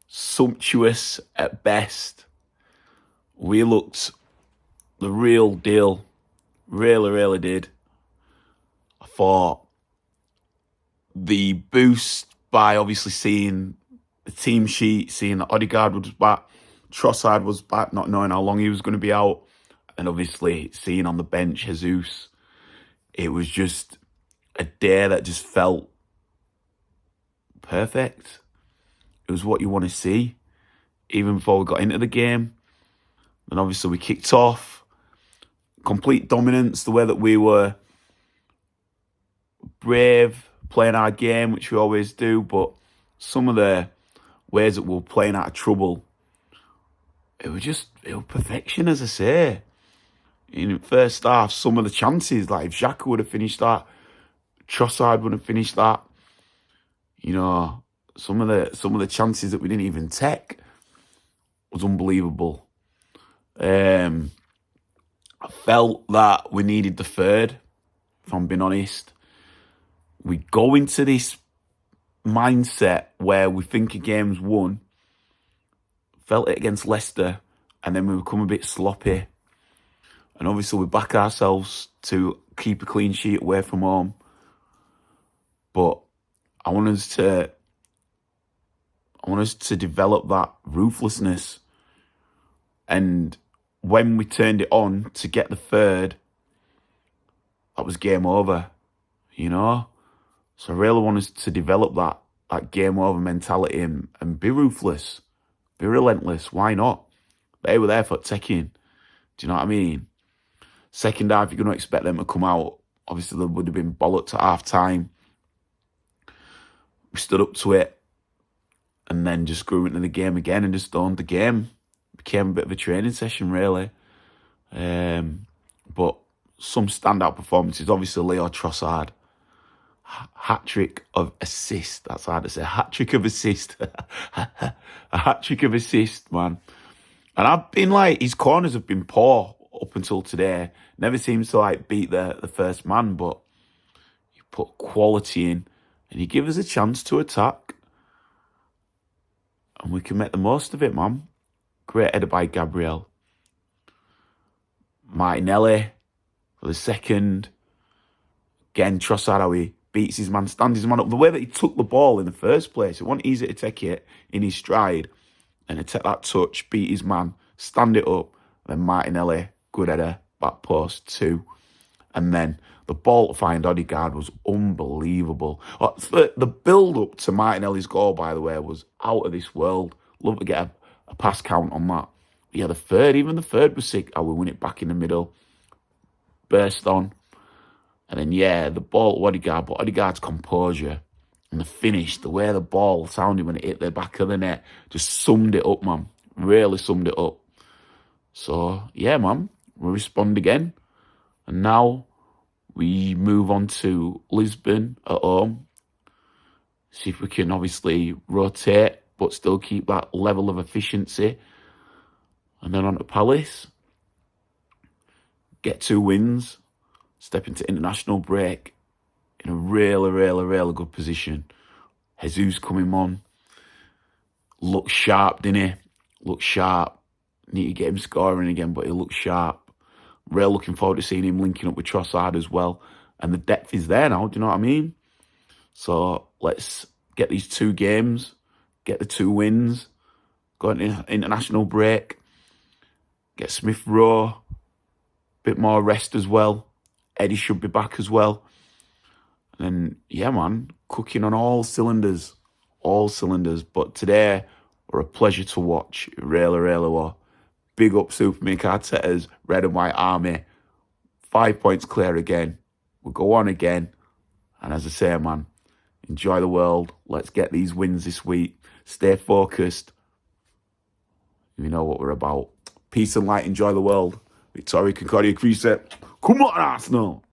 sumptuous at best. We looked the real deal. Really, really did. I thought the boost by obviously seeing the team sheet, seeing that Odegaard was back, Trossard was back, not knowing how long he was going to be out, and obviously seeing on the bench Jesus, it was just a day that just felt perfect. It was what you want to see, even before we got into the game. And obviously we kicked off, complete dominance, the way that we were brave, playing our game, which we always do, but some of the ways that we were playing out of trouble, it was perfection, as I say. In the first half, some of the chances, like if Xhaka would have finished that, Trossard would have finished that, you know, some of the chances that we didn't even take was unbelievable. I felt that we needed the third, if I'm being honest. We go into this mindset where we think a game's won. Felt it against Leicester, and then we become a bit sloppy. And obviously we back ourselves to keep a clean sheet away from home. But I want us to develop that ruthlessness. And when we turned it on to get the third, that was game over, you know? So I really want us to develop that game over mentality and be ruthless, be relentless. Why not? They were there for taking. Do you know what I mean? Second half, you're going to expect them to come out. Obviously, they would have been bollocked at half time. We stood up to it and then just grew into the game again and just owned the game. Became a bit of a training session, really. But some standout performances. Obviously, Leo Trossard. Hat-trick of assist. That's hard to say. Hat-trick of assist. A hat-trick of assist, man. And I've been like, his corners have been poor up until today. Never seems to like beat the first man, but you put quality in and you give us a chance to attack. And we can make the most of it, man. Great header by Gabriel. Martinelli for the second. Again, Trossard, how he beats his man, stands his man up. The way that he took the ball in the first place, it wasn't easy to take it in his stride and to take that touch, beat his man, stand it up. Then Martinelli, good header, back post, 2. And then the ball to find Odegaard was unbelievable. The build-up to Martinelli's goal, by the way, was out of this world. Love to get a pass count on that. Yeah, the third was sick. How we win it back in the middle. Burst on. And then, yeah, the ball to Odegaard, but Odegaard's composure and the finish, the way the ball sounded when it hit the back of the net, just summed it up, man. Really summed it up. So, yeah, man, we respond again. And now we move on to Lisbon at home. See if we can obviously rotate, but still keep that level of efficiency. And then on to Palace. Get 2 wins. Step into international break in a really, really, really good position. Jesus coming on. Looks sharp, didn't he? Looks sharp. Need to get him scoring again, but he looks sharp. Really looking forward to seeing him linking up with Trossard as well. And the depth is there now, do you know what I mean? So let's get these 2 games, get the 2 wins, go into international break, get Smith Rowe, bit more rest as well. Eddie should be back as well. And yeah, man, cooking on all cylinders. All cylinders. But today were a pleasure to watch. It really, really was. Big up Super Mick Arteta's red and white army. 5 points clear again. We'll go on again. And as I say, man, enjoy the world. Let's get these wins this week. Stay focused. You know what we're about. Peace and light. Enjoy the world. Victoria Concordia Cruce. Come on, Arsenal.